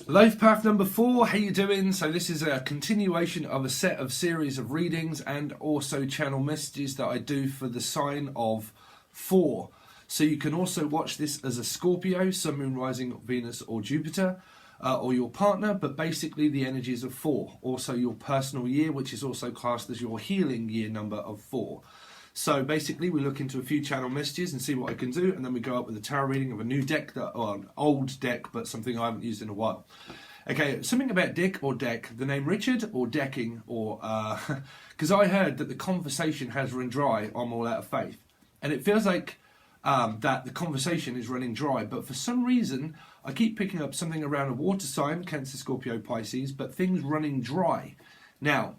Life path number 4, how you doing? So this is a continuation of a set of series of readings and also channel messages that I do for the sign of 4. So you can also watch this as a Scorpio, Sun, Moon, Rising, Venus or Jupiter, or your partner, but basically the energies of 4. Also your personal year, which is also classed as your healing year number of 4. So basically we look into a few channel messages and see what I can do, and then we go up with a tarot reading of a new deck, or an old deck, but something I haven't used in a while. Okay, something about dick or deck, the name Richard or decking, or because I heard that the conversation has run dry on All Out of Faith, and it feels like that the conversation is running dry, but for some reason I keep picking up something around a water sign, Cancer, Scorpio, Pisces, but things running dry. Now,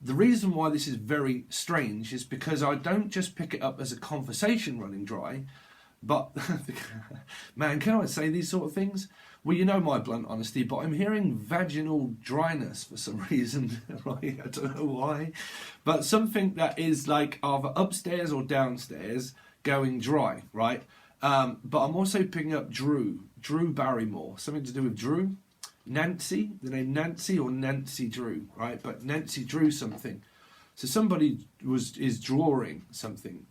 the reason why this is very strange is because I don't just pick it up as a conversation running dry, but, man, can I say these sort of things? Well, you know my blunt honesty, but I'm hearing vaginal dryness for some reason, right? I don't know why. But something that is like either upstairs or downstairs going dry, right? But I'm also picking up Drew Barrymore, something to do with Drew. Nancy, the name Nancy or Nancy Drew, right? But Nancy drew something. So somebody is drawing something,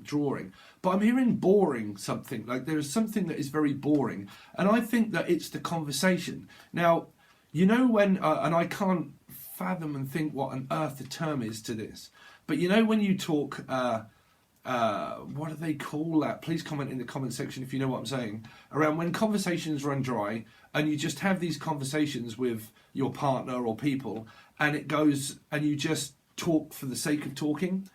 But I'm hearing boring something, like there is something that is very boring. And I think that it's the conversation. Now, you know when, and I can't fathom and think what on earth the term is to this, but you know when you talk, what do they call that? Please comment in the comment section if you know what I'm saying. Around when conversations run dry and you just have these conversations with your partner or people, and it goes and you just talk for the sake of talking.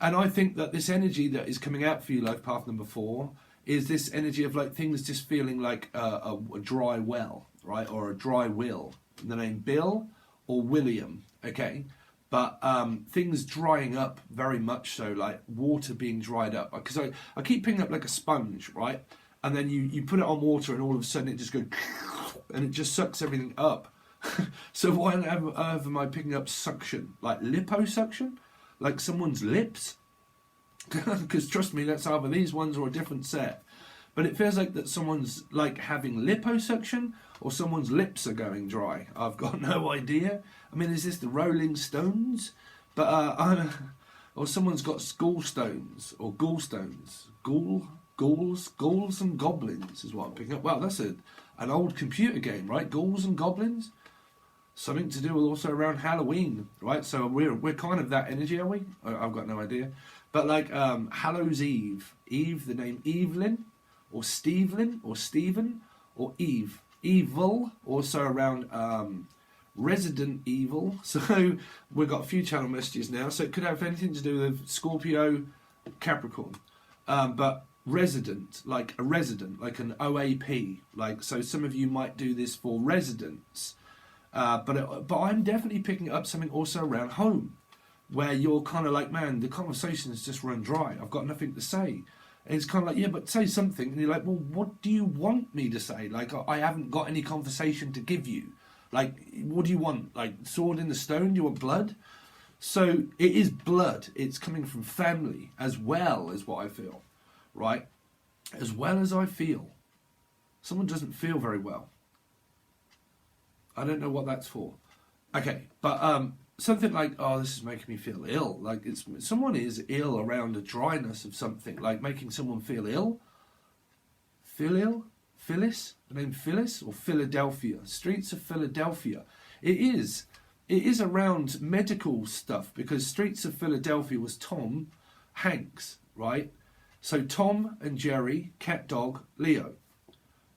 And I think that this energy that is coming out for you, life path number 4, is this energy of like things just feeling like a dry well, right? Or a dry will. The name Bill or William, okay? But things drying up very much so, like water being dried up. Because I keep picking up like a sponge, right? And then you put it on water and all of a sudden it just goes, and it just sucks everything up. So why on earth am I picking up suction? Like liposuction? Like someone's lips? Because trust me, that's either these ones or a different set. But it feels like that someone's like having liposuction or someone's lips are going dry. I've got no idea. I mean, is this the Rolling Stones? But or someone's got gallstones or gallstones. Ghouls and goblins is what I'm picking up. Wow, that's an old computer game, right? Ghouls and goblins. Something to do with also around Halloween, right? So we're kind of that energy, are we? I've got no idea. But like Hallows Eve, the name Evelyn, or Stevelyn, or Stephen, or Eve. Evil, also around Resident Evil. So we've got a few channel messages now. So it could have anything to do with Scorpio, Capricorn. But resident, like a resident, like an OAP. Like, so some of you might do this for residents. But I'm definitely picking up something also around home, where you're kind of like, man, the conversation has just run dry. I've got nothing to say. And it's kind of like, yeah, but say something. And you're like, well, what do you want me to say? Like, I haven't got any conversation to give you. Like, what do you want? Like, sword in the stone? Do you want blood? So it is blood. It's coming from family as well as what I feel, right? As well as I feel. Someone doesn't feel very well. I don't know what that's for. Okay, but something like, oh, this is making me feel ill. Like someone is ill around a dryness of something, like making someone feel ill. Feel ill? Phyllis? The name Phyllis or Philadelphia? Streets of Philadelphia. It is around medical stuff, because Streets of Philadelphia was Tom Hanks, right? So Tom and Jerry, cat, dog, Leo,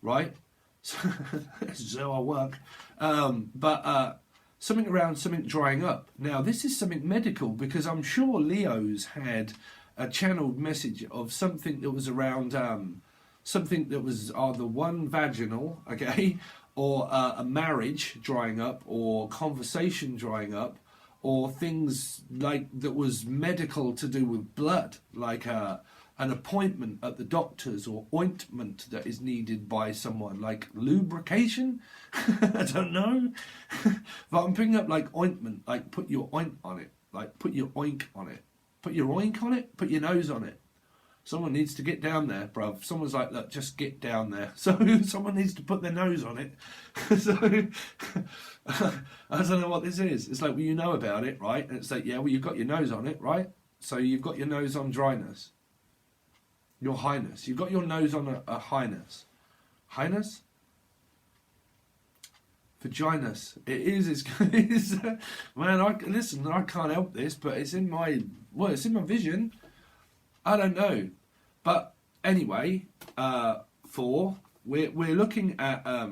right? So I work. But something around something drying up. Now, this is something medical, because I'm sure Leo's had a channeled message of something that was around, something that was either one vaginal, okay, or a marriage drying up, or conversation drying up, or things like that was medical to do with blood, like an appointment at the doctor's, or ointment that is needed by someone, like lubrication. I don't know. But I'm picking up like ointment, like put your oint on it, like put your oink on it, put your oink on it, put your nose on it. Someone needs to get down there, bruv. Someone's like, look, just get down there. So someone needs to put their nose on it. So I don't know what this is. It's like, well, you know about it, right? And it's like, yeah, well, you've got your nose on it, right? So you've got your nose on dryness. Your highness. You've got your nose on a highness. Highness? Vaginus. It is. Man, listen, I can't help this, but it's in my vision. I don't know, but anyway, we're looking at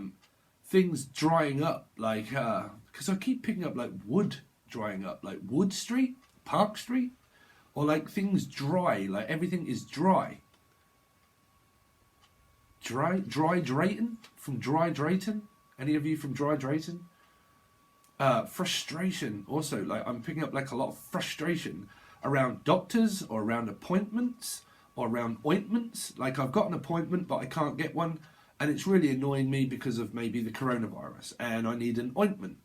things drying up, like because I keep picking up like wood drying up, like Wood Street, Park Street, or like things dry, like everything is dry. Dry Drayton from Dry Drayton. Any of you from Dry Drayton? Frustration also, like I'm picking up like a lot of frustration around doctors or around appointments or around ointments. Like I've got an appointment but I can't get one, and it's really annoying me because of maybe the coronavirus, and I need an ointment.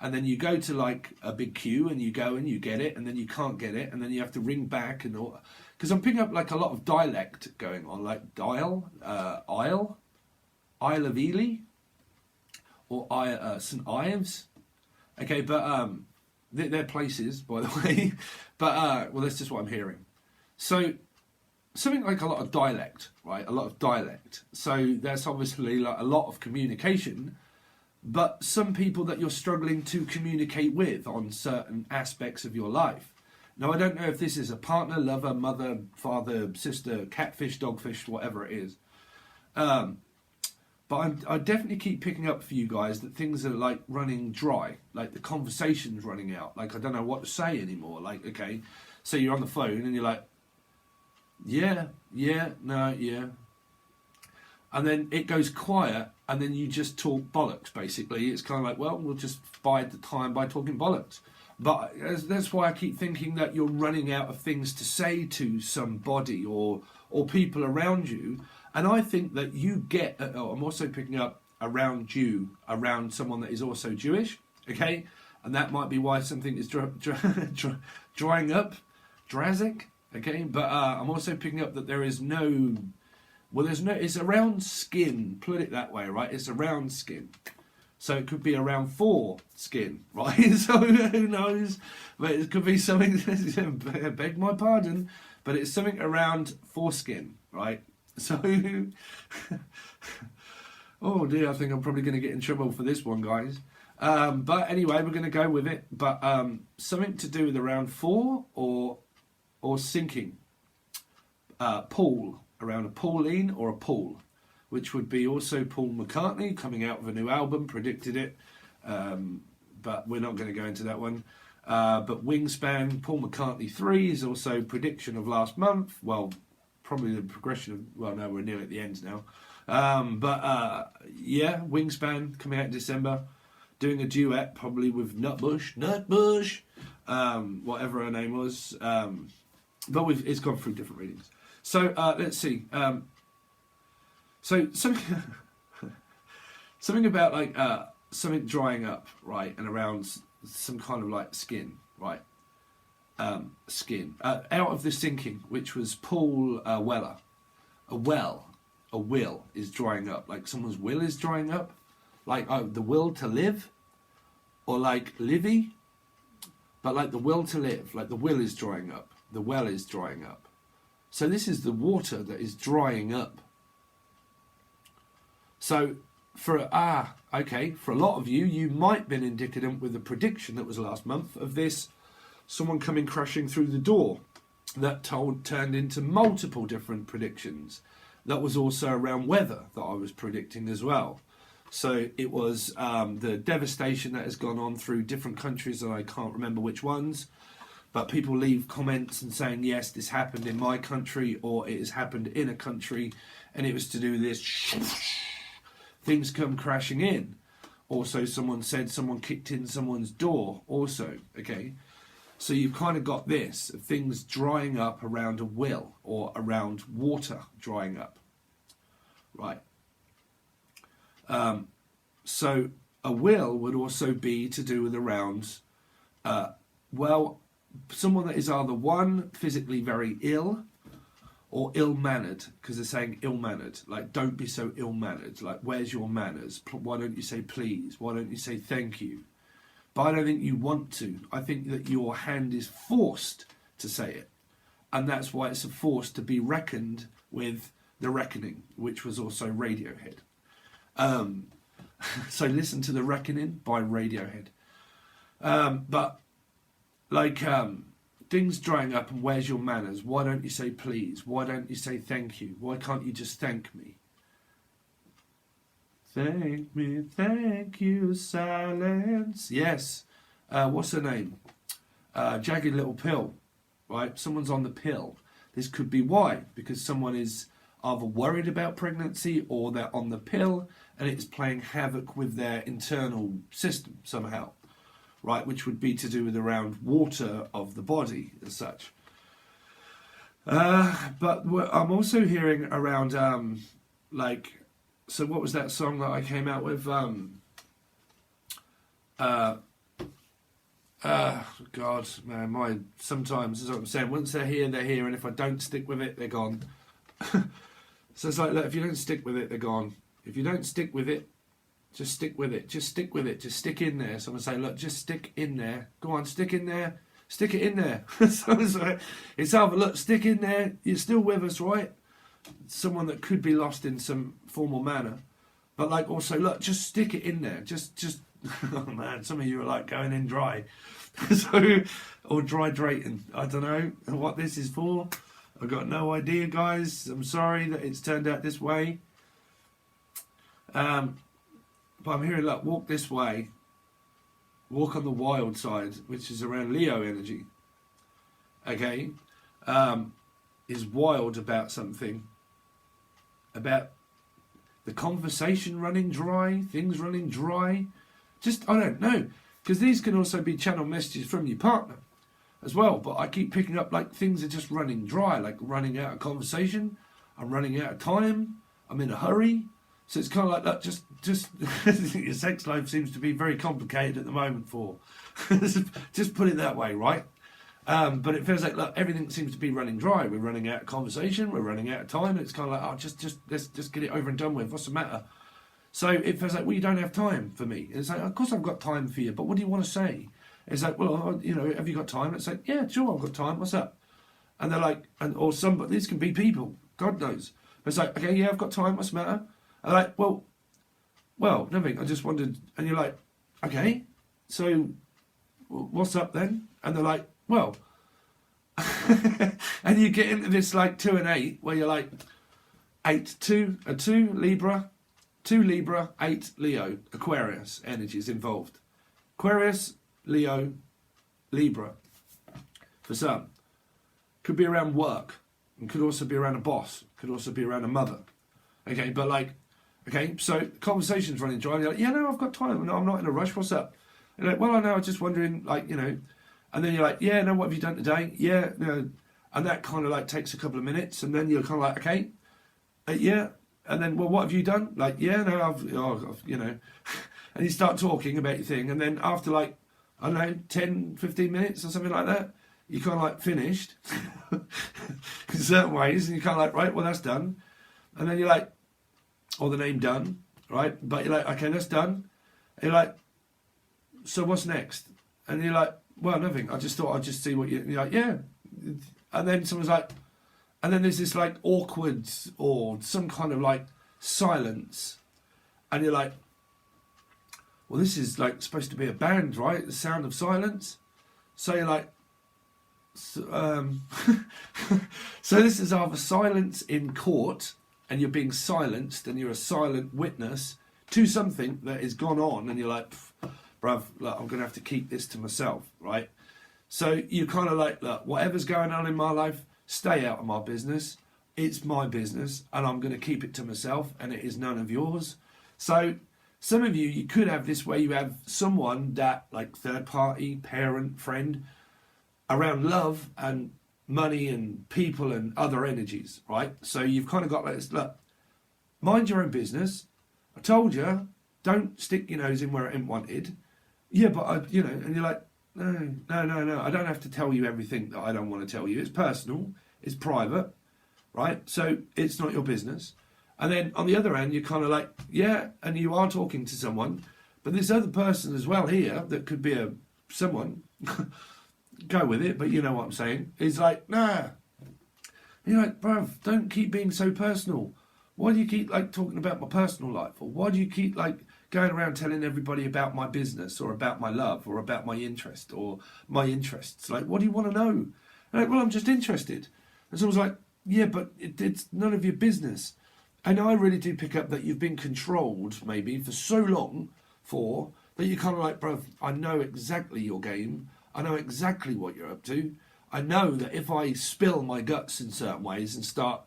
And then you go to like a big queue and you go and you get it, and then you can't get it, and then you have to ring back and all. Because I'm picking up like a lot of dialect going on, like Isle of Ely, or St Ives. Okay, but they're places, by the way. But well, that's just what I'm hearing. So something like a lot of dialect, right? A lot of dialect. So there's obviously like a lot of communication, but some people that you're struggling to communicate with on certain aspects of your life. Now, I don't know if this is a partner, lover, mother, father, sister, catfish, dogfish, whatever it is. But I definitely keep picking up for you guys that things are like running dry, like the conversation's running out. Like I don't know what to say anymore. Like, okay, so you're on the phone and you're like, yeah, no, yeah. And then it goes quiet and then you just talk bollocks, basically. It's kind of like, well, we'll just bide the time by talking bollocks. But that's why I keep thinking that you're running out of things to say to somebody or people around you. And I think that you get, I'm also picking up around someone that is also Jewish, okay? And that might be why something is drying up, drazic, okay? But I'm also picking up that it's around skin, put it that way, right? It's around skin. So it could be around foreskin, right? So who knows? But it could be something, beg my pardon, but it's something around foreskin, right? So, oh dear, I think I'm probably going to get in trouble for this one, guys. But anyway, we're going to go with it. But something to do with around four or sinking. Paul, around a Pauline or a Paul, which would be also Paul McCartney coming out with a new album, predicted it. But we're not going to go into that one. But Wingspan, Paul McCartney 3 is also prediction of last month. Well, probably the progression of, well, no, we're nearly at the end now. Yeah, Wingspan coming out in December, doing a duet probably with Nutbush, whatever her name was. But it's gone through different readings. So let's see. So something, something about like something drying up, right, and around some kind of like skin, right. Skin out of the sinking, which was Paul Weller. A will is drying up, like someone's will is drying up, like the will to live, or like Livy, but like the will to live, like the will is drying up, the well is drying up. So this is the water that is drying up. So for a lot of you might have been indicative with the prediction that was last month of this. Someone coming crashing through the door that turned into multiple different predictions. That was also around weather that I was predicting as well. So it was the devastation that has gone on through different countries, and I can't remember which ones. But people leave comments and saying, yes, this happened in my country, or it has happened in a country, and it was to do with this. Things come crashing in. Also, someone said someone kicked in someone's door also, okay? So you've kind of got this, things drying up around a will or around water drying up, right? So a will would also be to do with around, someone that is either one, physically very ill, or ill-mannered, because they're saying ill-mannered, like don't be so ill-mannered, like where's your manners, why don't you say please, why don't you say thank you? But I don't think you want to. I think that your hand is forced to say it, and that's why it's a force to be reckoned with. The Reckoning, which was also Radiohead. So listen to The Reckoning by Radiohead. But like things drying up, and where's your manners? Why don't you say please? Why don't you say thank you? Why can't you just thank me? Thank me, thank you, silence. Yes. What's her name? Jagged Little Pill. Right? Someone's on the pill. This could be why. Because someone is either worried about pregnancy or they're on the pill and it's playing havoc with their internal system somehow, right? Which would be to do with around water of the body as such. But I'm also hearing around like, so what was that song that I came out with? God, man, sometimes, as I'm saying, once they're here, and if I don't stick with it, they're gone. So it's like, look, if you don't stick with it, they're gone. If you don't stick with it, just stick with it. Just stick with it. Just stick in there. So I'm going to say, look, just stick in there. Go on, stick in there. Stick it in there. So it's either, look, stick in there. You're still with us, right? Someone that could be lost in some formal manner. But like also, look, just stick it in there. Just, oh man, some of you are like going in dry. So, or dry drayton. I don't know what this is for. I've got no idea, guys. I'm sorry that it's turned out this way. But I'm hearing, like, walk this way. Walk on the wild side, which is around Leo energy. Okay? Is wild about something. About the conversation running dry, things running dry. Just, I don't know. Because these can also be channel messages from your partner as well, but I keep picking up like things are just running dry, like running out of conversation. I'm running out of time. I'm in a hurry. So it's kind of like that. Just your sex life seems to be very complicated at the moment. For just put it that way, right? But it feels like, look, everything seems to be running dry. We're running out of conversation. We're running out of time. It's kind of like, oh, let's just get it over and done with. What's the matter? So it feels like, well, you don't have time for me. It's like, of course I've got time for you, but what do you want to say? It's like, well, you know, have you got time? It's like, yeah, sure, I've got time. What's up? And they're like, or somebody, these can be people, God knows. It's like, okay, yeah, I've got time. What's the matter? And they're like, well, nothing. I just wondered. And you're like, okay, so what's up then? And they're like, well, and you get into this like 2 and 8 where you're like 2 Libra, 8 Leo, Aquarius energies involved. Aquarius, Leo, Libra. For some, could be around work, and could also be around a boss, could also be around a mother. Okay, but like, okay, so conversation's running dry. And you're like, yeah, no, I've got time. No, I'm not in a rush. What's up? And you're like, well, I know. I was just wondering, like, you know. And then you're like, yeah, no, what have you done today? Yeah, no. And that kind of like takes a couple of minutes, and then you're kind of like, okay, yeah. And then, well, what have you done? Like, yeah, no, I've you know. And you start talking about your thing, and then after like, I don't know, 10, 15 minutes or something like that, you're kind of like finished in certain ways, and you're kind of like, right, well, that's done. And then you're like, or the name done, right? But you're like, okay, that's done. And you're like, so what's next? And you're like, well, nothing. I just thought I'd just see what you're like, yeah. And then someone's like, and then there's this like awkward or some kind of like silence. And you're like, well, this is like supposed to be a band, right? The sound of silence. So you're like, so this is either silence in court, and you're being silenced, and you're a silent witness to something that has gone on, and you're like, bruv, look, I'm going to have to keep this to myself, right? So you're kind of like, look, whatever's going on in my life, stay out of my business. It's my business, and I'm going to keep it to myself, and it is none of yours. So some of you could have this where you have someone that, like third party, parent, friend, around love and money and people and other energies, right? So you've kind of got like this, look, mind your own business. I told you, don't stick your nose in where it ain't wanted. Yeah, but I, you know, and you're like, no. I don't have to tell you everything that I don't want to tell you. It's personal. It's private. right? So it's not your business. And then on the other hand, you're kind of like, yeah, and you are talking to someone, but this other person as well here that could be someone, go with it, but you know what I'm saying, is like, nah. You're like, bruv, don't keep being so personal. Why do you keep like talking about my personal life? Or why do you keep like going around telling everybody about my business or about my love or about my interest or my interests? Like, what do you want to know? Like, well, I'm just interested. And someone's like, yeah, but it's none of your business. And I really do pick up that you've been controlled maybe for so long that you're kind of like, bruv, I know exactly your game. I know exactly what you're up to. I know that if I spill my guts in certain ways and start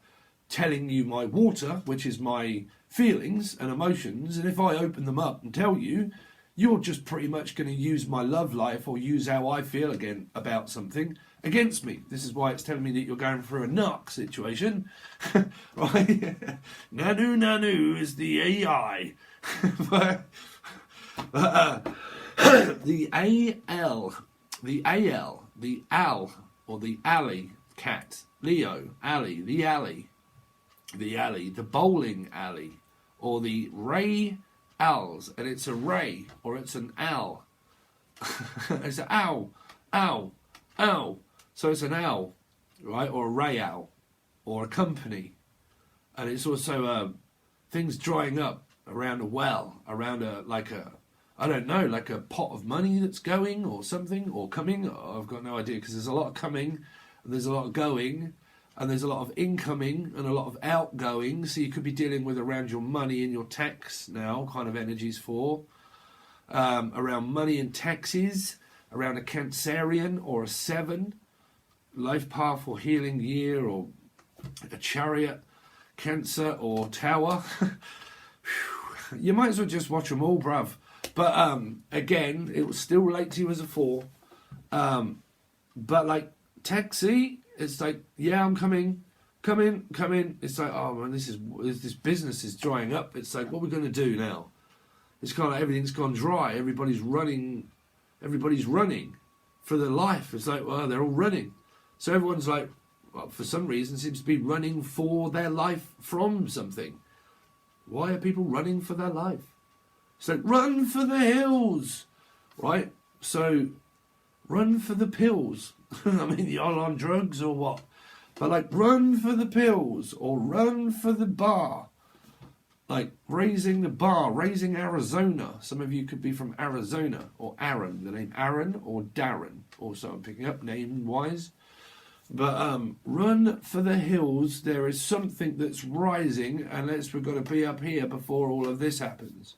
telling you my water, which is my feelings and emotions, and if I open them up and tell you, you're just pretty much going to use my love life or use how I feel again about something against me. This is why it's telling me that you're going through a narc situation. Right? Nanu is the AI. The AL, the AL, or the alley cat, Leo, alley, the alley, the bowling alley, or the Ray Owls, and it's a Ray, or it's an owl. It's an owl, owl, owl. So it's an owl, right, or a Ray owl, or a company. And it's also things drying up around a well, around I don't know, like a pot of money that's going or something, or coming. Oh, I've got no idea, because there's a lot of coming, and there's a lot of going, and there's a lot of incoming and a lot of outgoing. So you could be dealing with around your money and your tax now, kind of energies for. Around money and taxes, around a Cancerian or a 7, life path or healing year, or a Chariot, Cancer or Tower. You might as well just watch them all, bruv. But again, it will still relate to you as a 4. But like taxi, it's like, yeah, I'm coming. It's like, oh man, this business is drying up. It's like, what are we going to do now? It's kind of like everything's gone dry. Everybody's running for their life. It's like, well, they're all running. So everyone's like, well, for some reason, seems to be running for their life from something. Why are people running for their life? It's like, run for the hills, right? So, run for the pills. I mean, y'all on drugs or what? But like, run for the pills or run for the bar. Like, raising the bar, raising Arizona. Some of you could be from Arizona, or Aaron, the name Aaron, or Darren. Also, I'm picking up name-wise. But run for the hills. There is something that's rising, and we've got to be up here before all of this happens.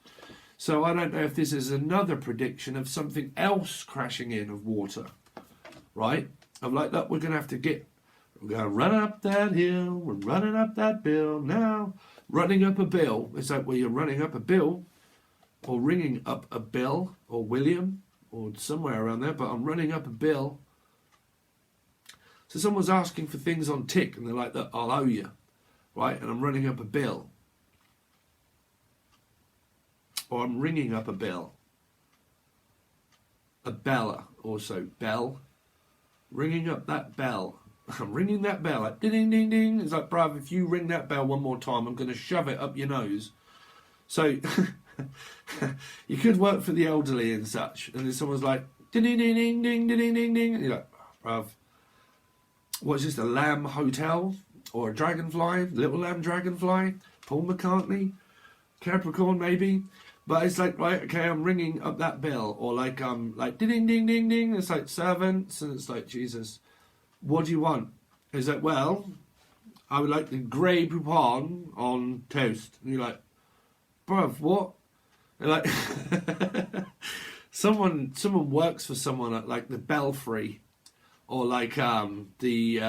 So I don't know if this is another prediction of something else crashing in of water, right? Of like, look, we're going to run up that hill, we're running up that bill now. Running up a bill, it's like, well, you're running up a bill, or ringing up a bell, or William, or somewhere around there, but I'm running up a bill. So someone's asking for things on tick, and they're like, look, I'll owe you, right? And I'm running up a bill. Or I'm ringing up a bell. A bella, also, bell. Ringing up that bell. I'm ringing that bell, like ding, ding, ding, ding. It's like, bruv, if you ring that bell one more time, I'm going to shove it up your nose. So, you could work for the elderly and such. And then someone's like, ding, ding, ding, ding, ding, ding, ding, ding. And you're like, bruv, what's this, a lamb hotel? Or a dragonfly? Little lamb dragonfly? Paul McCartney? Capricorn, maybe? But it's like, right, okay, I'm ringing up that bell. Or like, ding, ding, ding, ding. It's like servants. And it's like, Jesus, what do you want? It's like, well, I would like the Grey Poupon on toast. And you're like, bruv, what? And like, someone works for someone at like the Belfry. Or like the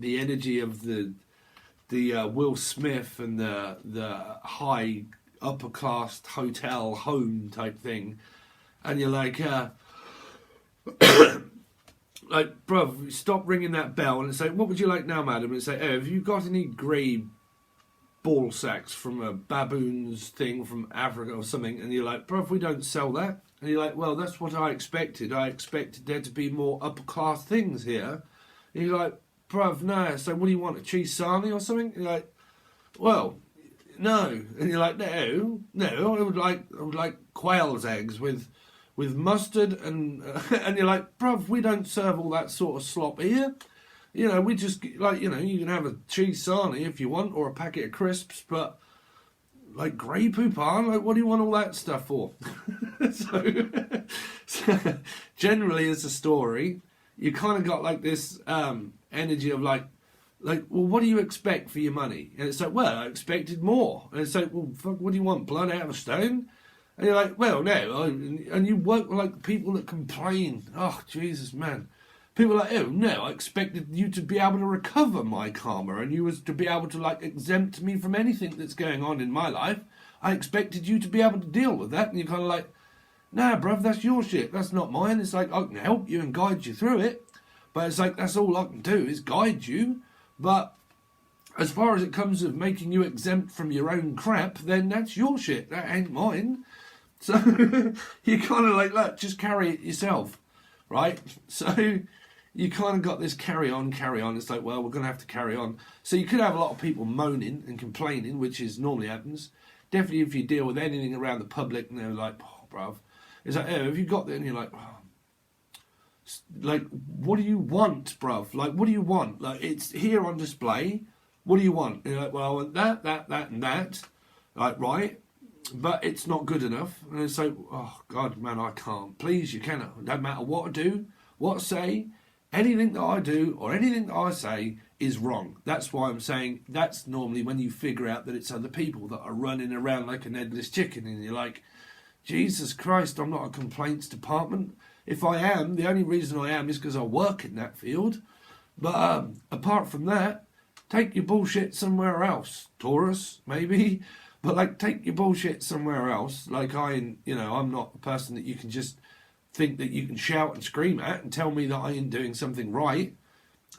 energy of the Will Smith and the high upper class hotel home type thing, and you're like, like, bruv, stop ringing that bell, and say, what would you like now, madam? And say, oh, have you got any grey ball sacks from a baboon's thing from Africa or something? And you're like, bruv, we don't sell that. And you're like, well, that's what I expected. I expected there to be more upper class things here. And you're like, bruv, no. So what do you want, a cheese sarnie or something? You're like, well, no. And you're like, no, I would like quail's eggs with mustard and and you're like, bruv, we don't serve all that sort of slop here. You know, we just, like, you know, you can have a cheese sarnie if you want, or a packet of crisps, but like Grey Poupon, like, what do you want all that stuff for? so generally, as a story, you kind of got like this energy of like, well, what do you expect for your money? And it's like, well, I expected more. And it's like, well, fuck, what do you want, blood out of a stone? And you're like, well, no. And you work with like people that complain. Oh, Jesus, man. People are like, oh, no, I expected you to be able to recover my karma and you was to be able to, like, exempt me from anything that's going on in my life. I expected you to be able to deal with that. And you're kind of like, nah, bruv, that's your shit. That's not mine. It's like, I can help you and guide you through it. But it's like, that's all I can do is guide you. But as far as it comes of making you exempt from your own crap, then that's your shit. That ain't mine. So you kind of like, look, just carry it yourself, right? So you kind of got this carry on. It's like, well, we're going to have to carry on. So you could have a lot of people moaning and complaining, which is normally happens. Definitely if you deal with anything around the public and they're like, oh, bruv. It's like, oh, have you got that? And you're like, oh. Like, what do you want, bruv? Like, what do you want? Like, it's here on display. What do you want? And you're like, well, I want that, and that. Like, right. But it's not good enough. And it's like, oh, God, man, I can't. Please, you cannot. It doesn't matter what I do, what I say. Anything that I do or anything that I say is wrong. That's why I'm saying that's normally when you figure out that it's other people that are running around like an headless chicken and you're like, Jesus Christ, I'm not a complaints department. If I am, the only reason I am is because I work in that field. But apart from that, take your bullshit somewhere else. Taurus, maybe. But like, take your bullshit somewhere else. Like I'm not a person that you can just think that you can shout and scream at and tell me that I ain't doing something right.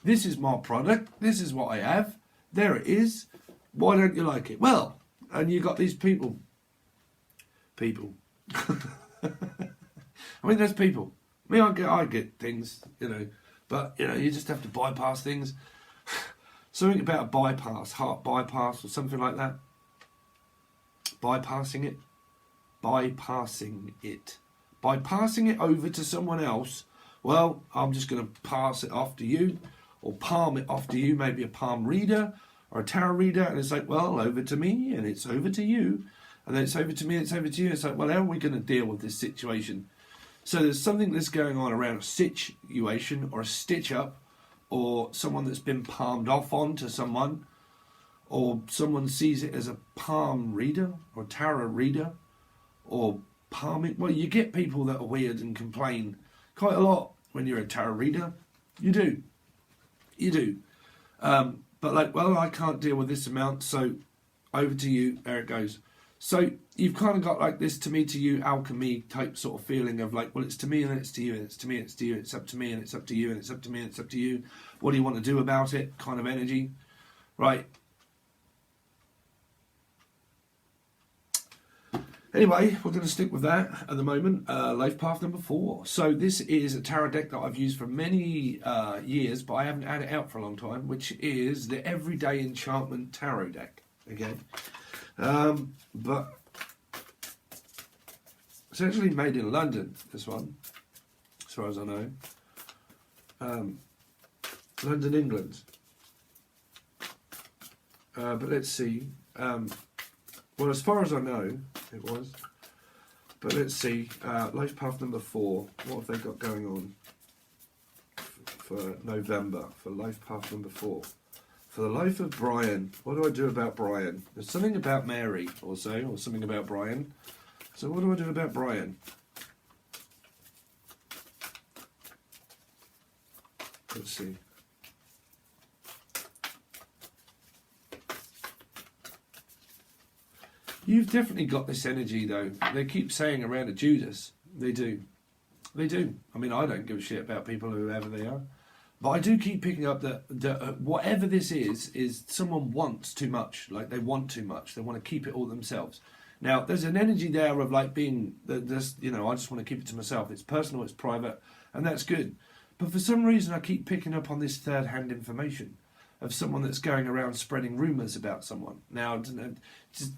This is my product. This is what I have. There it is. Why don't you like it? Well, and you got these people. I mean, there's people. I mean, I get things, but you just have to bypass things. Something about a bypass, heart bypass, or something like that. Bypassing it. By passing it over to someone else, well, I'm just going to pass it off to you, or palm it off to you, maybe a palm reader or a tarot reader, and it's like, well, over to me, and it's over to you, and then it's over to me, and it's over to you. It's like, well, how are we going to deal with this situation? So there's something that's going on around a situation, or a stitch up, or someone that's been palmed off onto someone, or someone sees it as a palm reader, or tarot reader, or palming. Well, you get people that are weird and complain quite a lot when you're a tarot reader. You do. But like, well, I can't deal with this amount, so over to you. There it goes. So you've kind of got like this to me to you alchemy type sort of feeling of like, well, it's to me and then it's to you, and it's to me and it's to you, it's up to me and it's up to you, and it's up to me and it's up to you. What do you want to do about it? Kind of energy, right? Anyway, we're going to stick with that at the moment. Life Path number 4. So this is a tarot deck that I've used for many years, but I haven't had it out for a long time, which is the Everyday Enchantment Tarot deck. Okay. But it's actually made in London, this one, as far as I know. London, England. But let's see. Well, as far as I know, it was. But let's see. Life Path number 4. What have they got going on for November? For Life Path number 4. For the life of Brian. What do I do about Brian? There's something about Mary also, or something about Brian. So what do I do about Brian? Let's see. You've definitely got this energy, though. They keep saying around a Judas. They do. They do. I mean, I don't give a shit about people, whoever they are. But I do keep picking up that whatever this is someone wants too much. Like, they want too much. They want to keep it all themselves. Now, there's an energy there of, like, being, this, I just want to keep it to myself. It's personal, it's private, and that's good. But for some reason, I keep picking up on this third-hand information of someone that's going around spreading rumours about someone. Now,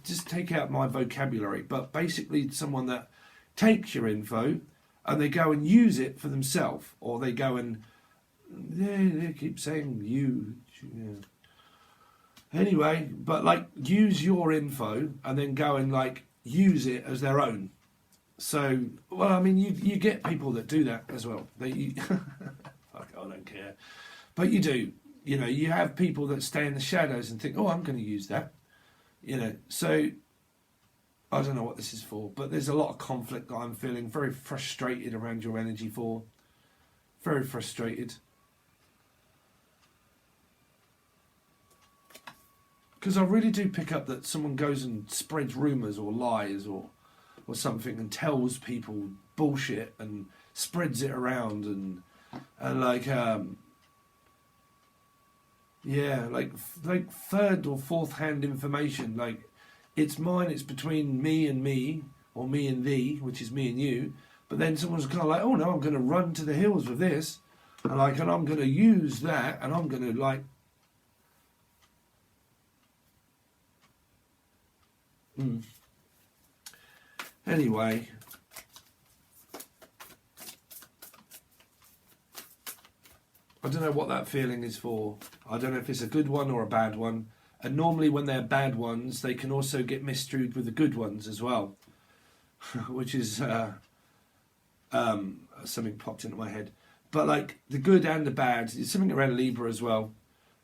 just take out my vocabulary, but basically someone that takes your info and they go and use it for themselves, or they go and they keep saying you. Yeah. Anyway, but like use your info and then go and like use it as their own. So, well, I mean, you get people that do that as well. Fuck, I don't care, but you do. You know, you have people that stay in the shadows and think, oh, I'm going to use that. You know, so I don't know what this is for, but there's a lot of conflict that I'm feeling very frustrated around your energy for. Very frustrated. Because I really do pick up that someone goes and spreads rumours or lies or something and tells people bullshit and spreads it around and like yeah, like third or fourth hand information, like it's mine, it's between me and me, or me and thee, which is me and you, but then someone's kind of like, oh no, I'm going to run to the hills with this, and like, and I'm going to use that, and I'm going to like Anyway, I don't know what that feeling is for. I don't know if it's a good one or a bad one. And normally when they're bad ones, they can also get misstrued with the good ones as well. Which is something popped into my head. But like the good and the bad, it's something around Libra as well.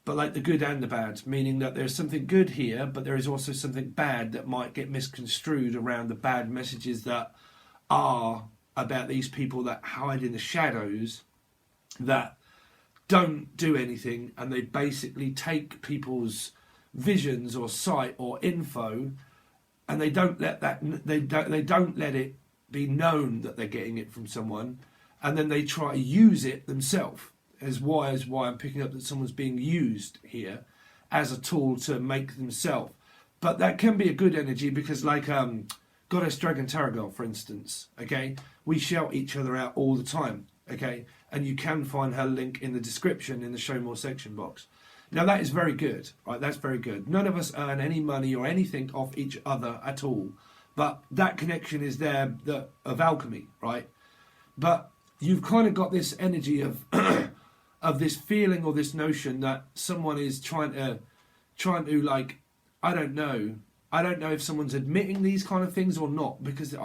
But like the good and the bad, meaning that there's something good here, but there is also something bad that might get misconstrued around the bad messages that are about these people that hide in the shadows, that don't do anything, and they basically take people's visions or sight or info, and they don't let it be known that they're getting it from someone, and then they try to use it themselves. Is why I'm picking up that someone's being used here as a tool to make themselves. But that can be a good energy because, like Goddess Dragon Tarot Girl, for instance, okay, we shout each other out all the time, okay, and you can find her link in the description in the Show More section box. Now that is very good, right? That's very good. None of us earn any money or anything off each other at all, but that connection is there, of alchemy, right? But you've kind of got this energy of of this feeling or this notion that someone is trying to like, I don't know if someone's admitting these kind of things or not, because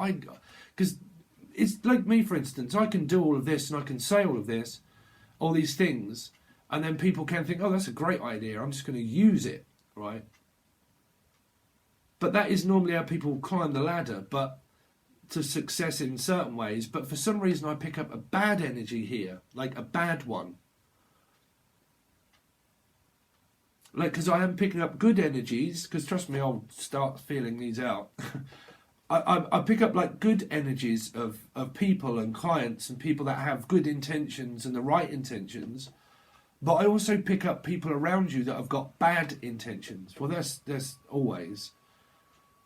it's like me, for instance, I can do all of this and I can say all of this, all these things, and then people can think, oh, that's a great idea, I'm just going to use it, right? But that is normally how people climb the ladder, but to success in certain ways. But for some reason I pick up a bad energy here, like a bad one. Like, because I am picking up good energies, because trust me, I'll start feeling these out. I pick up like good energies of people and clients and people that have good intentions and the right intentions. But I also pick up people around you that have got bad intentions. Well, there's always.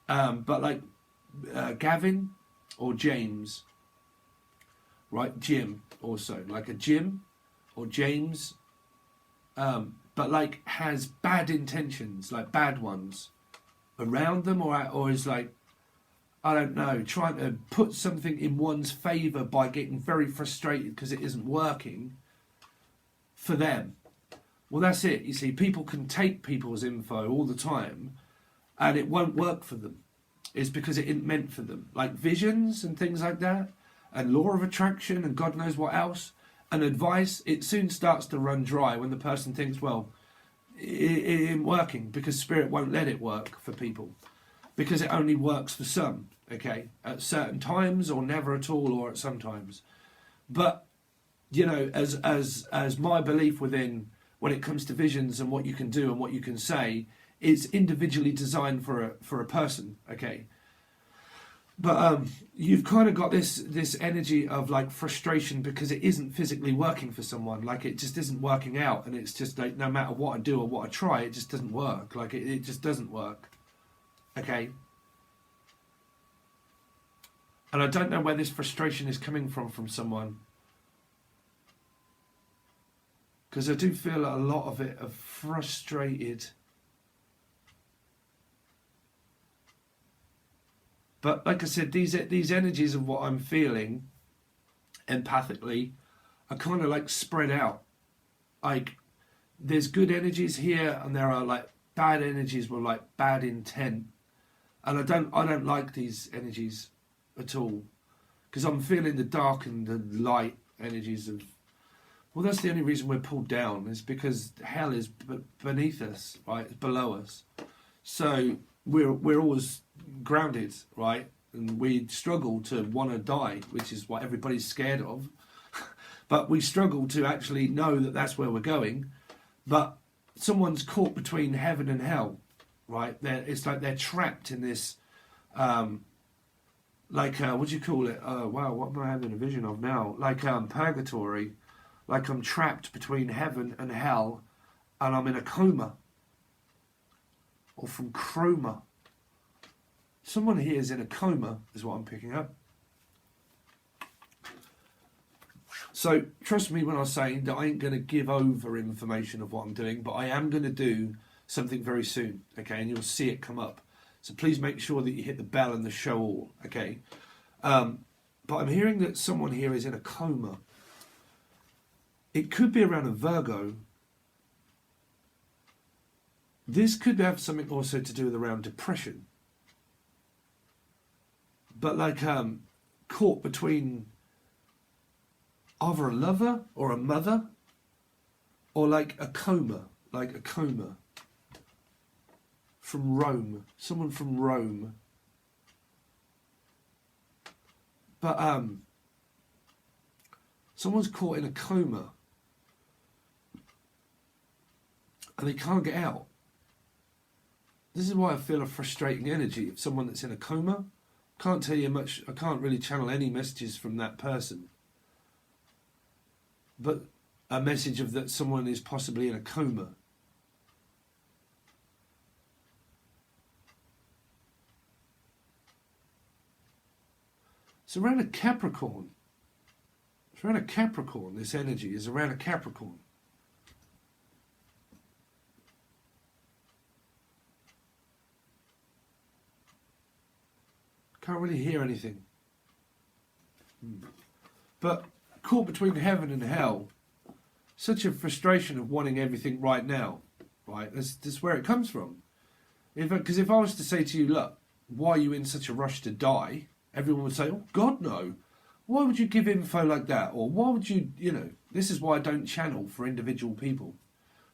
But like Gavin or James, right? Jim also. Like a Jim or James. But like has bad intentions, like bad ones around them, or is like, I don't know, trying to put something in one's favour by getting very frustrated because it isn't working for them. Well, that's it. You see, people can take people's info all the time and it won't work for them. It's because it isn't meant for them. Like visions and things like that, and law of attraction and God knows what else. And advice, it soon starts to run dry when the person thinks, well, it isn't working, because spirit won't let it work for people, because it only works for some, okay, at certain times, or never at all, or at some times. But you know, as my belief within, when it comes to visions and what you can do and what you can say, it's individually designed for a person, okay. But you've kind of got this energy of like frustration because it isn't physically working for someone. Like it just isn't working out, and it's just like no matter what I do or what I try, it just doesn't work. Like it just doesn't work. Okay. And I don't know where this frustration is coming from someone. because I do feel a lot of it are frustrated. But like I said, these energies of what I'm feeling empathically are kind of like spread out. Like there's good energies here, and there are like bad energies with like bad intent. And I don't like these energies at all, because I'm feeling the dark and the light energies of. Well, that's the only reason we're pulled down, is because hell is beneath us, right? It's below us. So we're always grounded, right? And we struggle to want to die, which is what everybody's scared of. But we struggle to actually know that that's where we're going. But someone's caught between heaven and hell, right? It's like they're trapped in this, what do you call it? Wow, what am I having a vision of now? Like purgatory. Like I'm trapped between heaven and hell, and I'm in a coma. Or from chroma. Someone here is in a coma, is what I'm picking up. So trust me when I say that I ain't going to give over information of what I'm doing, but I am going to do something very soon, okay? And you'll see it come up. So please make sure that you hit the bell and the show all, okay? But I'm hearing that someone here is in a coma. It could be around a Virgo. This could have something also to do with around depression. But like caught between either a lover or a mother, or like a coma, from Rome, someone from Rome. But someone's caught in a coma and they can't get out. This is why I feel a frustrating energy of someone that's in a coma. Can't tell you much. I can't really channel any messages from that person. But a message of that someone is possibly in a coma. It's around a Capricorn. It's around a Capricorn. This energy is around a Capricorn. Can't really hear anything. But caught between heaven and hell, such a frustration of wanting everything right now, right? That's where it comes from. Because if I was to say to you, look, why are you in such a rush to die? Everyone would say, oh, God, no. Why would you give info like that? Or why would you, this is why I don't channel for individual people,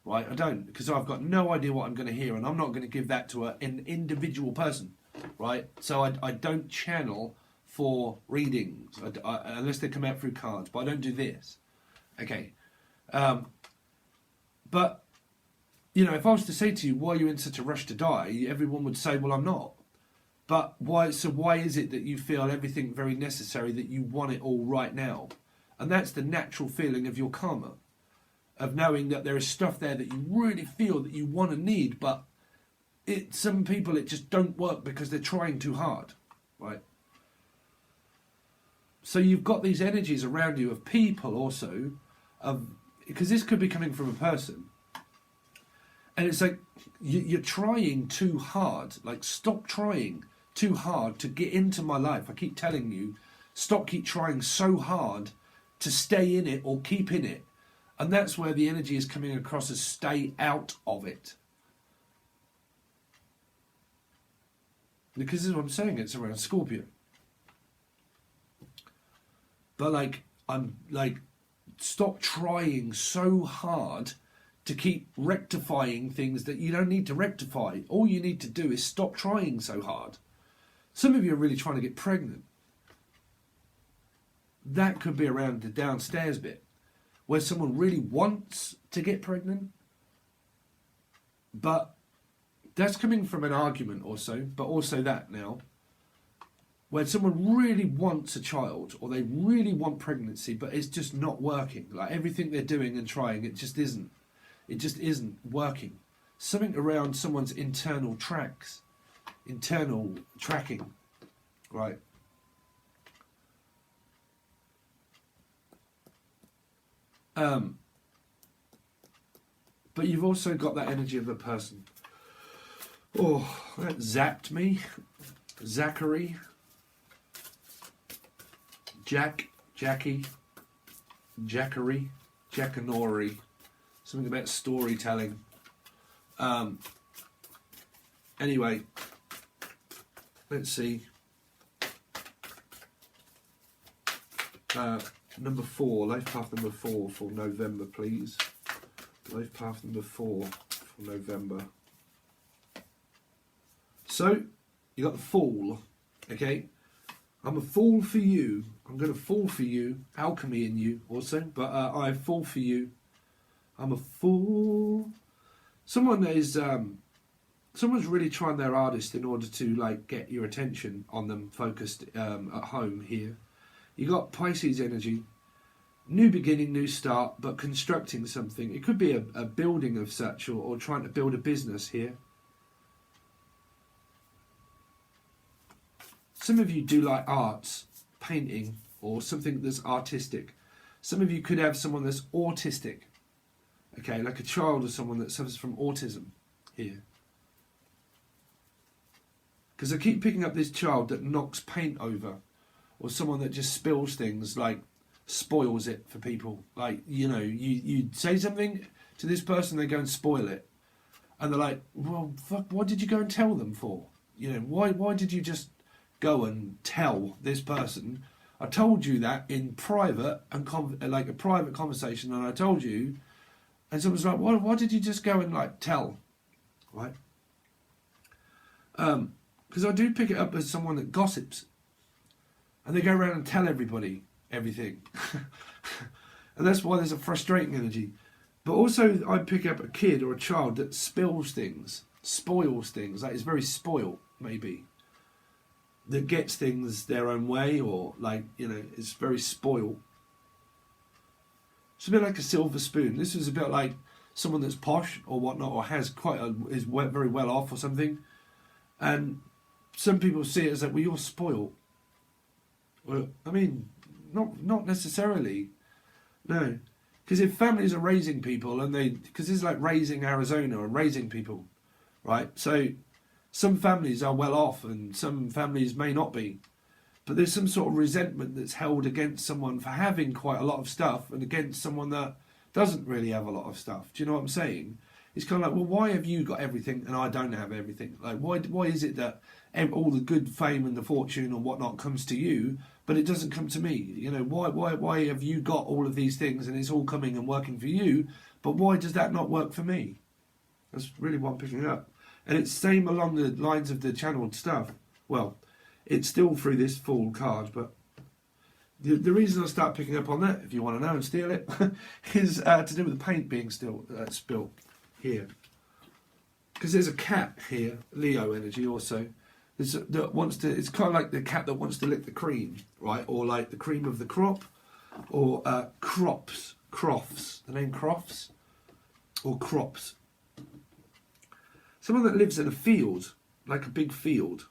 right? I don't, because I've got no idea what I'm going to hear, and I'm not going to give that to an individual person, right? So I don't channel for readings, unless they come out through cards, but I don't do this. Okay. But, if I was to say to you, why are you in such a rush to die? Everyone would say, well, I'm not. But why? So why is it that you feel everything very necessary, that you want it all right now? And that's the natural feeling of your karma, of knowing that there is stuff there that you really feel that you want and need, but some people it just don't work because they're trying too hard, right? So you've got these energies around you of people also, because this could be coming from a person. And it's like you're trying too hard. Like, stop trying too hard to get into my life. I keep telling you, keep trying so hard to stay in it or keep in it. And that's where the energy is coming across as stay out of it. Because this is what I'm saying, it's around Scorpio. But stop trying so hard to keep rectifying things that you don't need to rectify. All you need to do is stop trying so hard. Some of you are really trying to get pregnant. That could be around the downstairs bit, where someone really wants to get pregnant, but that's coming from an argument also, but also that now, where someone really wants a child, or they really want pregnancy, but it's just not working. Like, everything they're doing and trying, it just isn't working. Something around someone's internal tracking, right? But you've also got that energy of the person. Oh, that zapped me. Zachary. Jackie. Jackery. Jackanori. Something about storytelling. Anyway, let's see. Number 4, life path number 4 for November, please. Life path number 4 for November. So, you got the Fool, okay? I'm a fool for you. I'm going to fall for you. Alchemy in you also, but I fall for you. I'm a fool. Someone that is, someone's really trying their hardest in order to like get your attention on them, focused at home here. You got Pisces energy. New beginning, new start, but constructing something. It could be a building of such, or trying to build a business here. Some of you do like arts, painting, or something that's artistic. Some of you could have someone that's autistic. Okay, like a child or someone that suffers from autism here. Because I keep picking up this child that knocks paint over, or someone that just spills things, like spoils it for people. Like, you know, you say something to this person, they go and spoil it. And they're like, well, fuck, what did you go and tell them for? You know, why did you just go and tell this person? I told you that in private, and like a private conversation, and I told you, and someone's like, why did you just go and like tell? Right? Because I do pick it up as someone that gossips. And they go around and tell everybody everything. And that's why there's a frustrating energy. But also I pick up a kid or a child that spills things, spoils things, like is very spoiled, maybe. That gets things their own way, or like, you know, is very spoiled. It's a bit like a silver spoon. This is a bit like someone that's posh or whatnot, or has is very well off or something. And some people see it as like, well, you're spoiled. Well, I mean, not necessarily. No. Because if families are raising people, and because it's like raising Arizona and raising people, right? So some families are well off and some families may not be. But there's some sort of resentment that's held against someone for having quite a lot of stuff, and against someone that doesn't really have a lot of stuff. Do you know what I'm saying? It's kind of like, well, why have you got everything and I don't have everything? Like, why is it that all the good fame and the fortune and whatnot comes to you, but it doesn't come to me? You know, why have you got all of these things and it's all coming and working for you, but why does that not work for me? That's really what I'm picking up. And it's same along the lines of the channeled stuff. Well, it's still through this Fool card, but the reason I start picking up on that, if you want to know and steal it, is to do with the paint being spilt here. Because there's a cat here, Leo energy also, that wants to, it's kind of like the cat that wants to lick the cream, right? Or like the cream of the crop, or crofts, the name crofts, or crops. Someone that lives in a field, like a big field,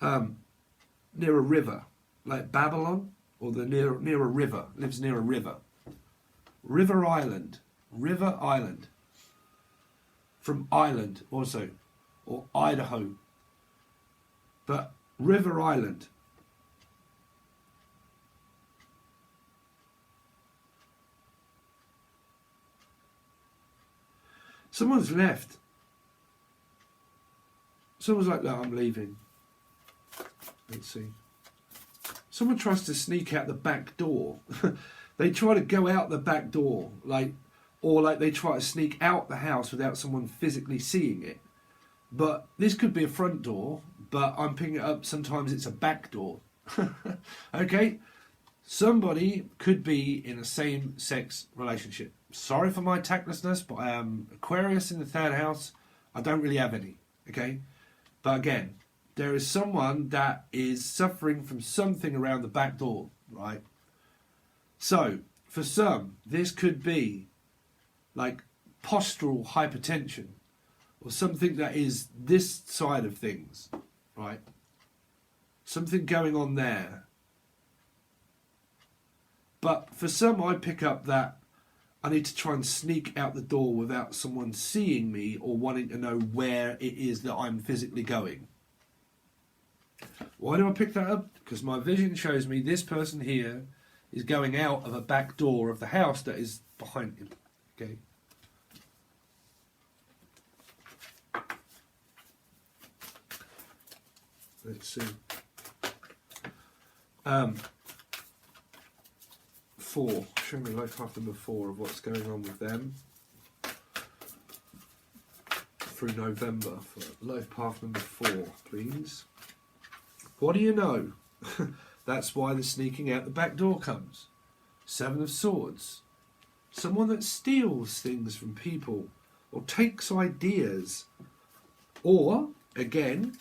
near a river, like Babylon, or near a river, lives near a river. River Island. From Ireland also, or Idaho. But River Island. Someone's left. Someone's like, no, I'm leaving. Let's see. Someone tries to sneak out the back door. They try to go out the back door, or they try to sneak out the house without someone physically seeing it. But this could be a front door, but I'm picking it up, sometimes it's a back door. Okay? Somebody could be in a same-sex relationship. Sorry for my tactlessness, but I am Aquarius in the 3rd house. I don't really have any, okay? But again, there is someone that is suffering from something around the back door, right? So, for some, this could be like postural hypertension, or something that is this side of things, right? Something going on there. But for some, I pick up that I need to try and sneak out the door without someone seeing me or wanting to know where it is that I'm physically going. Why do I pick that up? Because my vision shows me this person here is going out of a back door of the house that is behind him. Okay. Let's see. 4. Show me life path number 4 of what's going on with them through November. For life path number 4, please. What do you know? That's why the sneaking out the back door comes. 7 of Swords. Someone that steals things from people or takes ideas. Or, again,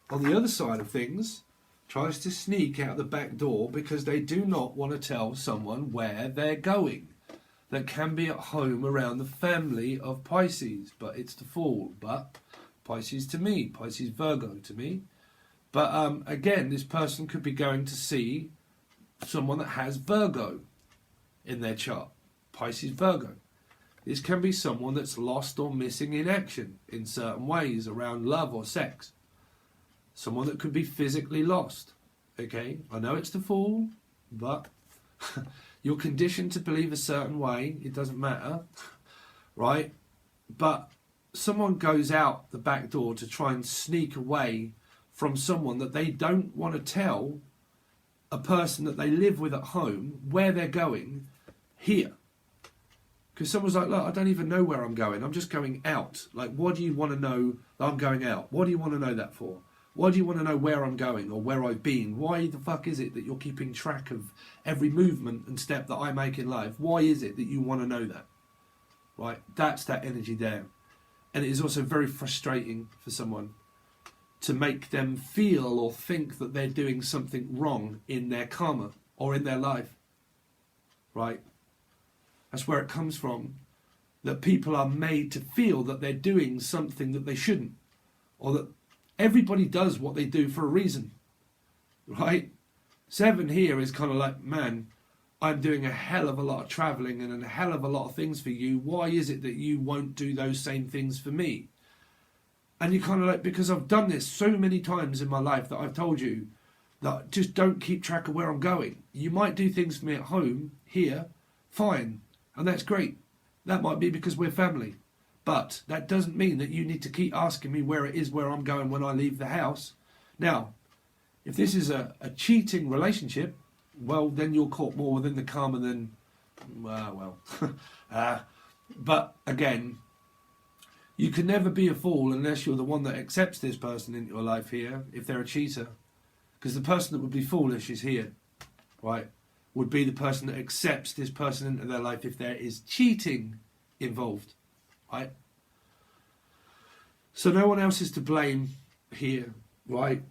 on the other side of things, tries to sneak out the back door because they do not want to tell someone where they're going. That can be at home around the family of Pisces, but it's the Fool. But Pisces to me, Pisces Virgo to me. But again, this person could be going to see someone that has Virgo in their chart. Pisces Virgo. This can be someone that's lost or missing in action in certain ways around love or sex. Someone that could be physically lost. Okay, I know it's the Fool, but you're conditioned to believe a certain way. It doesn't matter, right? But someone goes out the back door to try and sneak away from someone that they don't want to tell a person that they live with at home where they're going here. Because someone's like, look, I don't even know where I'm going. I'm just going out. Like, what do you want to know that I'm going out? What do you want to know that for? Why do you want to know where I'm going or where I've been? Why the fuck is it that you're keeping track of every movement and step that I make in life? Why is it that you want to know that? Right? That's that energy there. And it is also very frustrating for someone to make them feel or think that they're doing something wrong in their karma or in their life. Right? That's where it comes from. That people are made to feel that they're doing something that they shouldn't. Or that everybody does what they do for a reason. Right? 7 here is kind of like, man, I'm doing a hell of a lot of travelling and a hell of a lot of things for you. Why is it that you won't do those same things for me? And you're kind of like, because I've done this so many times in my life that I've told you that just don't keep track of where I'm going. You might do things for me at home, here, fine, and that's great. That might be because we're family. But that doesn't mean that you need to keep asking me where it is where I'm going when I leave the house. Now, if this is a cheating relationship, well, then you're caught more within the karma than, but again, you can never be a fool unless you're the one that accepts this person into your life here, if they're a cheater. Because the person that would be foolish is here, right? Would be the person that accepts this person into their life if there is cheating involved, right? So no one else is to blame here, right?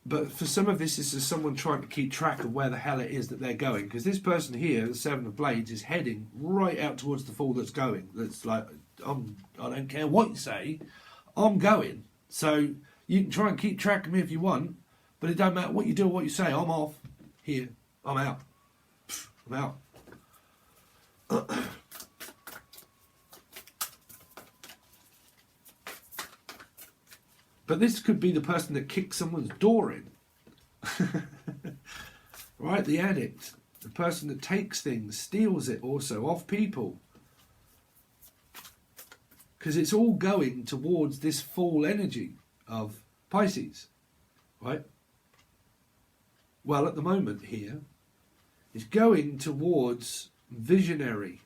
But for some of this is someone trying to keep track of where the hell it is that they're going. Because this person here, the 7 of Blades, is heading right out towards the Fool that's going. That's like, I don't care what you say, I'm going. So you can try and keep track of me if you want, but it don't matter what you do or what you say, I'm off. Here, I'm out. I'm out. But this could be the person that kicks someone's door in. Right? The addict. The person that takes things, steals it also off people. Because it's all going towards this Fool energy of Pisces. Right? Well, at the moment here, it's going towards visionary.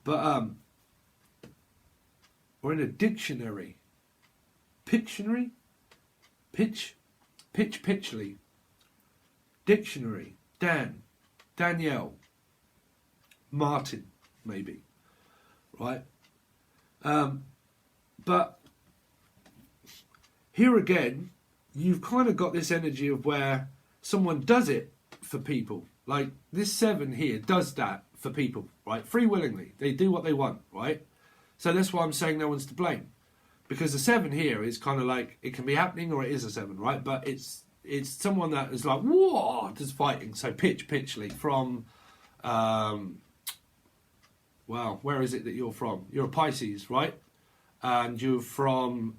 But, or in a dictionary. Pictionary? Pitchly. Dictionary. Danielle. Martin, maybe. Right? But here again, you've kind of got this energy of where someone does it for people. Like this 7 here does that for people, right? Free willingly. They do what they want, right? So that's why I'm saying no one's to blame. Because the 7 here is kind of like, it can be happening or it is a 7, right? But it's it's someone that is like, whoa, just fighting. So Pitchley from, well, where is it that you're from? You're a Pisces, right? And you're from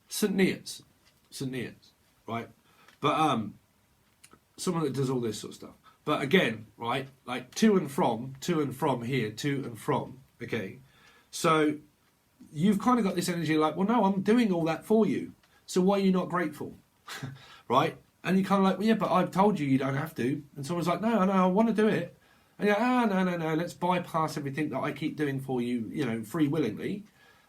St. Neots, right? But someone that does all this sort of stuff. But again, right, like to and from here, to and from, okay? So you've kind of got this energy like, well, no, I'm doing all that for you. So why are you not grateful? Right? And you're kind of like, well, yeah, but I've told you don't have to. And someone's like, no, I want to do it. And you're like, no, let's bypass everything that I keep doing for you, you know, free willingly.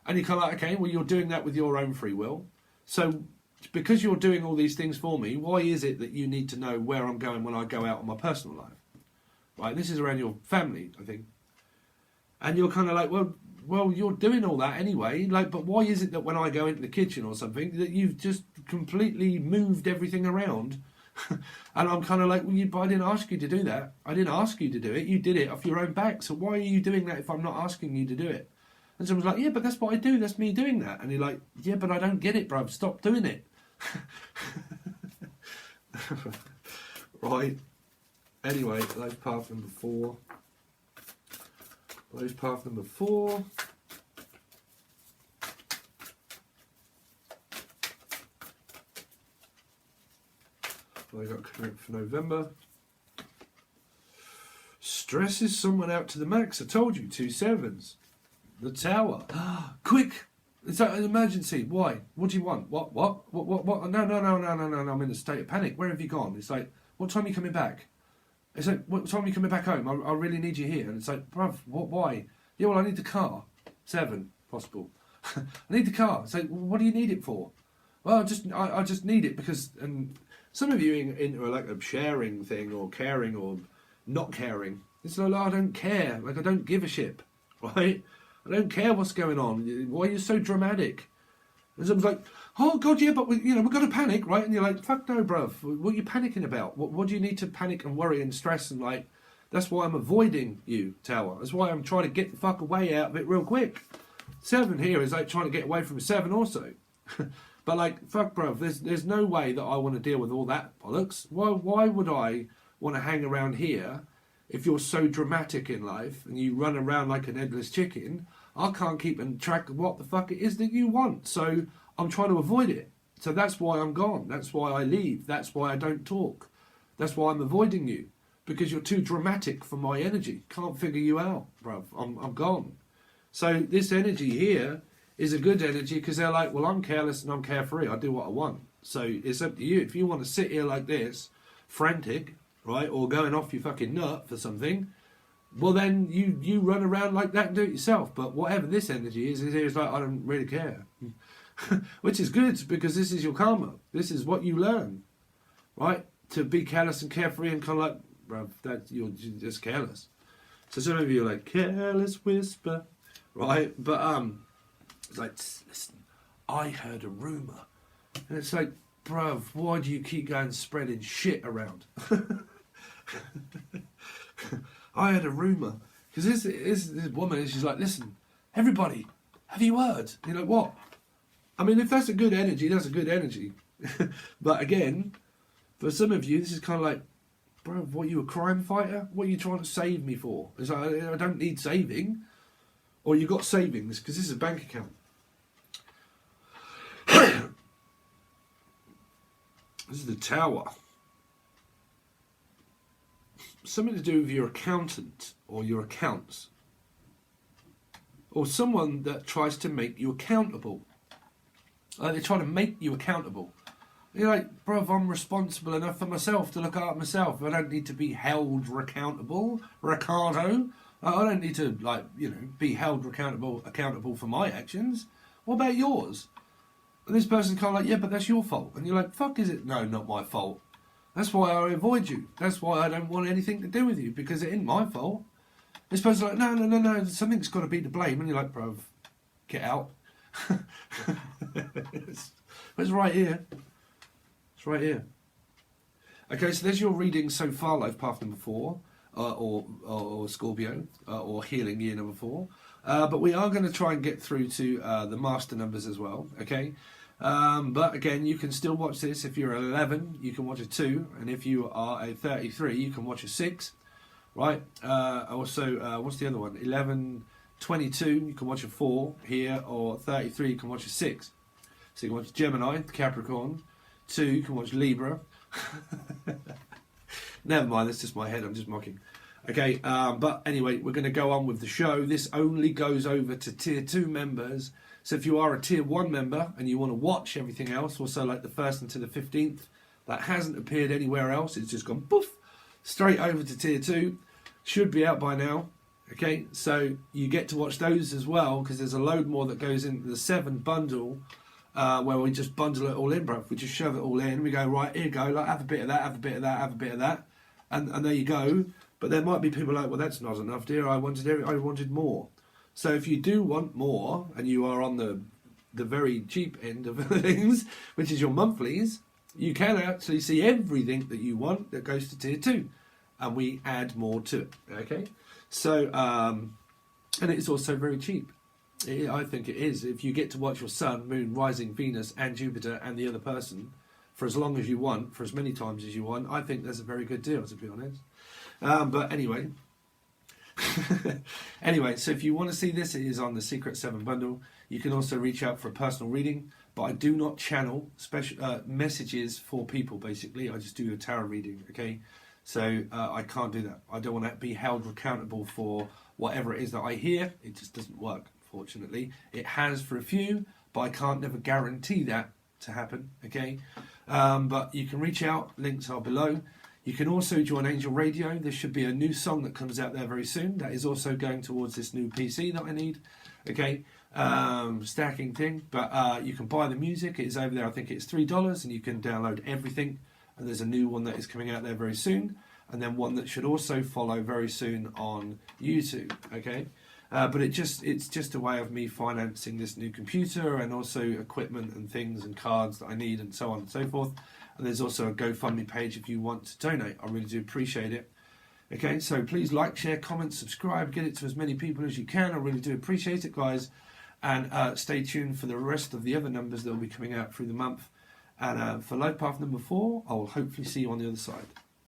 And you're kind of like, okay, well, you're doing that with your own free will. So because you're doing all these things for me, why is it that you need to know where I'm going when I go out on my personal life? Right? This is around your family, I think. And you're kind of like, well, you're doing all that anyway. Like, but why is it that when I go into the kitchen or something, that you've just completely moved everything around? And I'm kind of like, well, but I didn't ask you to do that. I didn't ask you to do it. You did it off your own back. So why are you doing that if I'm not asking you to do it? And someone's like, yeah, but that's what I do. That's me doing that. And you're like, yeah, but I don't get it, bruv. Stop doing it. Right. Anyway, life path number 4. Life path number 4. I got commitment for November. Stresses someone out to the max. I told you, 2 sevens. The Tower. Quick! It's an emergency. Why? What do you want? What? No, I'm in a state of panic. Where have you gone? It's like, what time are you coming back? It's like, what time are you coming back home? I really need you here. And it's like, bruv, what? Why? Yeah, well, I need the car. 7, possible. I need the car. It's like, well, what do you need it for? Well, I just need it because, and some of you into like a sharing thing or caring or not caring. It's like, I don't care. Like, I don't give a shit, right? I don't care what's going on. Why are you so dramatic? And someone's like, oh God, yeah, but we've got to panic, right? And you're like, fuck no, bruv. What are you panicking about? What do you need to panic and worry and stress and like? That's why I'm avoiding you, Tower. That's why I'm trying to get the fuck away out of it real quick. 7 here is like trying to get away from 7 also. But like, fuck, bruv. There's no way that I want to deal with all that bollocks. Why would I want to hang around here? If you're so dramatic in life and you run around like an headless chicken, I can't keep in track of what the fuck it is that you want. So I'm trying to avoid it. So that's why I'm gone. That's why I leave. That's why I don't talk. That's why I'm avoiding you. Because you're too dramatic for my energy. Can't figure you out, bruv. I'm gone. So this energy here is a good energy because they're like, well, I'm careless and I'm carefree. I do what I want. So it's up to you. If you want to sit here like this, frantic, right, or going off your fucking nut for something, well then you run around like that and do it yourself. But whatever this energy is like, I don't really care. Which is good because this is your karma. This is what you learn, right? To be careless and carefree and kind of like, bruv, that you're just careless. So some of you are like, careless whisper, right? But it's like, listen, I heard a rumour. And it's like, bruv, why do you keep going spreading shit around? I had a rumour. Because this woman, she's like, listen, everybody, have you heard? And you're like, what? I mean, if that's a good energy, that's a good energy. But again, for some of you, this is kind of like, bro, what, you a crime fighter? What are you trying to save me for? It's like, I don't need saving. Or you got savings, because this is a bank account. This is the Tower. Something to do with your accountant or your accounts. Or someone that tries to make you accountable. Like they're trying to make you accountable. You're like, bruv, I'm responsible enough for myself to look after myself. I don't need to be held accountable. Ricardo. I don't need to, like, be held accountable for my actions. What about yours? And this person's kind of like, yeah, but that's your fault. And you're like, fuck is it? No, not my fault. That's why I avoid you. That's why I don't want anything to do with you, because it ain't my fault. This person's like, no, something's got to be to blame. And you're like, bruv, get out. It's right here. It's right here. Okay, so there's your reading so far, life path number 4, or Scorpio, or healing year number 4. But we are going to try and get through to the master numbers as well, okay? But again, you can still watch this. If you're 11, you can watch a 2, and if you are a 33, you can watch a 6, right? Also, what's the other one? 11, 22, you can watch a 4 here, or 33, you can watch a 6. So you can watch Gemini, Capricorn. 2, you can watch Libra. Never mind, that's just my head, I'm just mocking. Okay, but anyway, we're going to go on with the show. This only goes over to Tier 2 members. So if you are a Tier 1 member and you want to watch everything else, also like the 1st until the 15th, that hasn't appeared anywhere else, it's just gone poof, straight over to Tier 2. Should be out by now. Okay, so you get to watch those as well, because there's a load more that goes into the 7 bundle, where we just bundle it all in, bro. We just shove it all in. We go, right, here you go, like, have a bit of that, have a bit of that, have a bit of that. And there you go. But there might be people like, well, that's not enough, dear. I wanted more. So if you do want more, and you are on the very cheap end of things, which is your monthlies, you can actually see everything that you want that goes to Tier 2. And we add more to it, okay? So, and it's also very cheap. I think it is. If you get to watch your Sun, Moon, Rising, Venus, and Jupiter, and the other person for as long as you want, for as many times as you want, I think that's a very good deal, to be honest. But anyway, anyway, so if you want to see this, it is on the Secret 7 bundle. You can also reach out for a personal reading, but I do not channel special messages for people, basically. I just do a tarot reading, okay? So I can't do that. I don't want to be held accountable for whatever it is that I hear. It just doesn't work, fortunately. It has for a few, but I can't never guarantee that to happen, okay? But you can reach out. Links are below. You can also join Angel Radio. There should be a new song that comes out there very soon. That is also going towards this new PC that I need, okay? Stacking thing. But you can buy the music. It is over there. I think it's $3, and you can download everything. And there's a new one that is coming out there very soon, and then one that should also follow very soon on YouTube, okay? But it's just a way of me financing this new computer, and also equipment and things and cards that I need, and so on and so forth. And there's also a GoFundMe page if you want to donate. I really do appreciate it. Okay, so please like, share, comment, subscribe, get it to as many people as you can. I really do appreciate it, guys. And stay tuned for the rest of the other numbers that will be coming out through the month. And for Life Path number 4, I will hopefully see you on the other side.